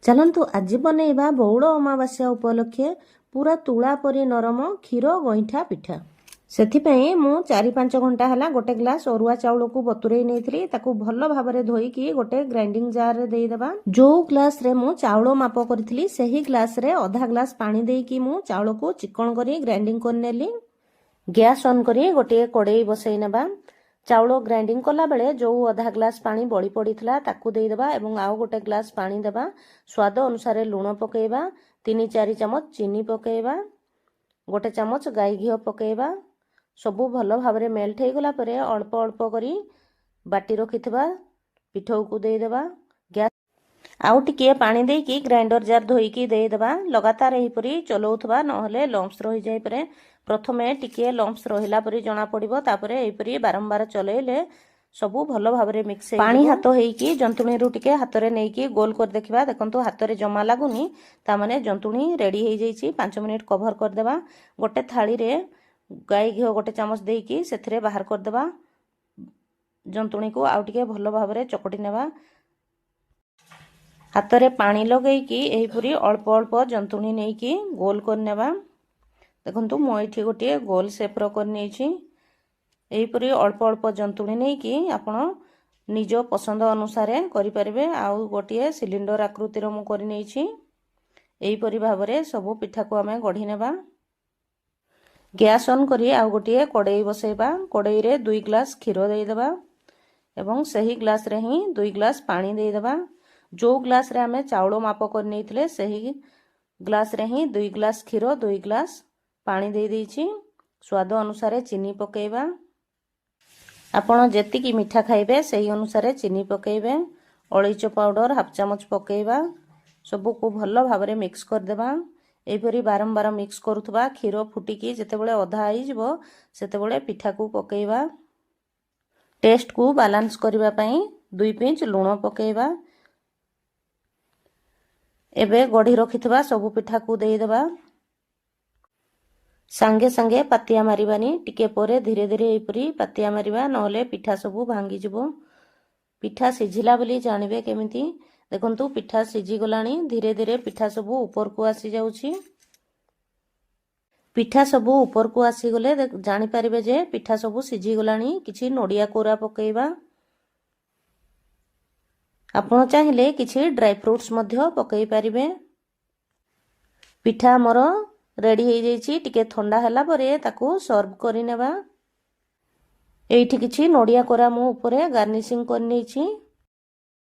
ଚାଲନ୍ତୁ ଆଜି ବନେଇବା ବଉଳ ଅମାବାସ୍ୟା ଉପଲକ୍ଷେ ପୁରା ତୁଳା ପରି ନରମ କ୍ଷୀର ଗଇଁଠା ପିଠା। ସେଥିପାଇଁ ମୁଁ 4-5 ଘଣ୍ଟା ହେଲା ଗୋଟେ ଗ୍ଲାସ୍ ଅରୁଆ ଚାଉଳକୁ ବତୁରେଇ ନେଇଥିଲି। ତାକୁ ଭଲ ଭାବରେ ଧୋଇକି ଗୋଟେ ଗ୍ରାଇଣ୍ଡିଂ ଜାରରେ ଦେଇଦେବା। ଯୋଉ ଗ୍ଲାସରେ ମୁଁ ଚାଉଳ ମାପ କରିଥିଲି ସେହି ଗ୍ଲାସରେ ଅଧା ଗ୍ଲାସ୍ ପାଣି ଦେଇକି ମୁଁ ଚାଉଳକୁ ଚିକଣ କରି ଗ୍ରାଇଣ୍ଡିଂ କରିନେଲି। ଗ୍ୟାସ୍ ଅନ୍ କରି ଗୋଟିଏ କଡ଼େଇ ବସେଇ ନେବା। ଚାଉଳ ଗ୍ରାଇଣ୍ଡିଂ କଲା ବେଳେ ଯୋଉ ଅଧା ଗ୍ଲାସ୍ ପାଣି ବଳି ପଡ଼ିଥିଲା ତାକୁ ଦେଇଦେବା ଏବଂ ଆଉ ଗୋଟେ ଗ୍ଲାସ୍ ପାଣି ଦେବା। ସ୍ୱାଦ ଅନୁସାରେ ଲୁଣ ପକେଇବା, 3-4 ଚାମଚ ଚିନି ପକେଇବା, 1 ଚାମଚ ଗାଈ ଘିଅ ପକେଇବା। ସବୁ ଭଲ ଭାବରେ ମେଲ୍ଟ ହେଇଗଲା ପରେ ଅଳ୍ପ ଅଳ୍ପ କରି ବାଟି ରଖିଥିବା ପିଠଉକୁ ଦେଇଦେବା। ଆଉ ଟିକିଏ ପାଣି ଦେଇକି ଗ୍ରାଇଣ୍ଡର ଜାର ଧୋଇକି ଦେଇଦେବା। ଲଗାତାର ଏହିପରି ଚଲାଉଥିବା, ନହେଲେ ଲମ୍ପସ୍ ରହିଯାଇପାରେ। ପ୍ରଥମେ ଟିକିଏ ଲମ୍ପସ୍ ରହିଲା ପରି ଜଣାପଡ଼ିବ, ତାପରେ ଏହିପରି ବାରମ୍ବାର ଚଲେଇଲେ ସବୁ ଭଲ ଭାବରେ ମିକ୍ସ ହେଇଯିବ। ପାଣି ହାତ ହେଇକି ଜନ୍ତୁଣୀରୁ ଟିକେ ହାତରେ ନେଇକି ଗୋଲ କରି ଦେଖିବା। ଦେଖନ୍ତୁ ହାତରେ ଜମା ଲାଗୁନି, ତାମାନେ ଜନ୍ତୁଣୀ ରେଡ଼ି ହେଇଯାଇଛି। 5 ମିନିଟ୍ କଭର କରିଦେବା। ଗୋଟେ ଥାଳିରେ ଗାଈ ଘିଅ 1 ଚାମଚ ଦେଇକି ସେଥିରେ ବାହାର କରିଦେବା। ଜନ୍ତୁଣୀକୁ ଆଉ ଟିକେ ଭଲ ଭାବରେ ଚକଟି ନେବା। ହାତରେ ପାଣି ଲଗେଇକି ଏହିପରି ଅଳ୍ପ ଅଳ୍ପ ଜନ୍ତୁଣୀ ନେଇକି ଗୋଲ କରିନେବା। ଦେଖନ୍ତୁ ମୁଁ ଏଠି ଗୋଟିଏ ଗୋଲ ସେପ୍ର କରିନେଇଛି। ଏହିପରି ଅଳ୍ପ ଅଳ୍ପ ଜନ୍ତୁଣୀ ନେଇକି ଆପଣ ନିଜ ପସନ୍ଦ ଅନୁସାରେ କରିପାରିବେ। ଆଉ ଗୋଟିଏ ସିଲିଣ୍ଡର ଆକୃତିର ମୁଁ କରିନେଇଛି। ଏହିପରି ଭାବରେ ସବୁ ପିଠାକୁ ଆମେ ଗଢ଼ି ନେବା। ଗ୍ୟାସ୍ ଅନ୍ କରି ଆଉ ଗୋଟିଏ କଡ଼େଇ ବସେଇବା। କଡ଼େଇରେ 2 ଗ୍ଲାସ୍ କ୍ଷୀର ଦେଇଦେବା ଏବଂ ସେହି ଗ୍ଲାସରେ ହିଁ 2 ଗ୍ଲାସ୍ ପାଣି ଦେଇଦେବା। ଯୋଉ ଗ୍ଲାସରେ ଆମେ ଚାଉଳ ମାପ କରି ନେଇଥିଲେ ସେହି ଗ୍ଲାସରେ ହିଁ 2 ଗ୍ଲାସ୍ କ୍ଷୀର, 2 ଗ୍ଲାସ୍ ପାଣି ଦେଇଛି। ସ୍ୱାଦ ଅନୁସାରେ ଚିନି ପକେଇବା। ଆପଣ ଯେତିକି ମିଠା ଖାଇବେ ସେହି ଅନୁସାରେ ଚିନି ପକେଇବେ। ଅଳେଇଚ ପାଉଡର 1/2 ଚାମଚ ପକେଇବା। ସବୁକୁ ଭଲ ଭାବରେ ମିକ୍ସ କରିଦେବା। ଏହିପରି ବାରମ୍ବାର ମିକ୍ସ କରୁଥିବା। କ୍ଷୀର ଫୁଟିକି ଯେତେବେଳେ ଅଧା ହେଇଯିବ ସେତେବେଳେ ପିଠାକୁ ପକେଇବା। ଟେଷ୍ଟକୁ ବାଲାନ୍ସ କରିବା ପାଇଁ 2 ପିଞ୍ଚ ଲୁଣ ପକେଇବା। ଏବେ ଗଢ଼ି ରଖିଥିବା ସବୁ ପିଠାକୁ ଦେଇଦେବା। ସାଙ୍ଗେ ସାଙ୍ଗେ ପାତିଆ ମାରିବାନି, ଟିକେ ପରେ ଧୀରେ ଧୀରେ ଏହିପରି ପାତିଆ ମାରିବା, ନହେଲେ ପିଠା ସବୁ ଭାଙ୍ଗିଯିବ। ପିଠା ସିଝିଲା ବୋଲି ଜାଣିବେ କେମିତି? ଦେଖନ୍ତୁ ପିଠା ସିଝିଗଲାଣି। ଧୀରେ ଧୀରେ ପିଠା ସବୁ ଉପରକୁ ଆସିଯାଉଛି। ପିଠା ସବୁ ଉପରକୁ ଆସିଗଲେ ଜାଣିପାରିବେ ଯେ ପିଠା ସବୁ ସିଝିଗଲାଣି। କିଛି ନଡ଼ିଆ କୋରା ପକେଇବା। ଆପଣ ଚାହିଁଲେ କିଛି ଡ୍ରାଇ ଫ୍ରୁଟ୍ସ ମଧ୍ୟ ପକେଇ ପାରିବେ। ପିଠା ଆମର ରେଡ଼ି ହେଇଯାଇଛି। ଟିକେ ଥଣ୍ଡା ହେଲା ପରେ ତାକୁ ସର୍ଭ କରିନେବା। ଏଇଠି କିଛି ନଡ଼ିଆ କୋରା ମୁଁ ଉପରେ ଗାର୍ନିସିଂ କରିନେଇଛି।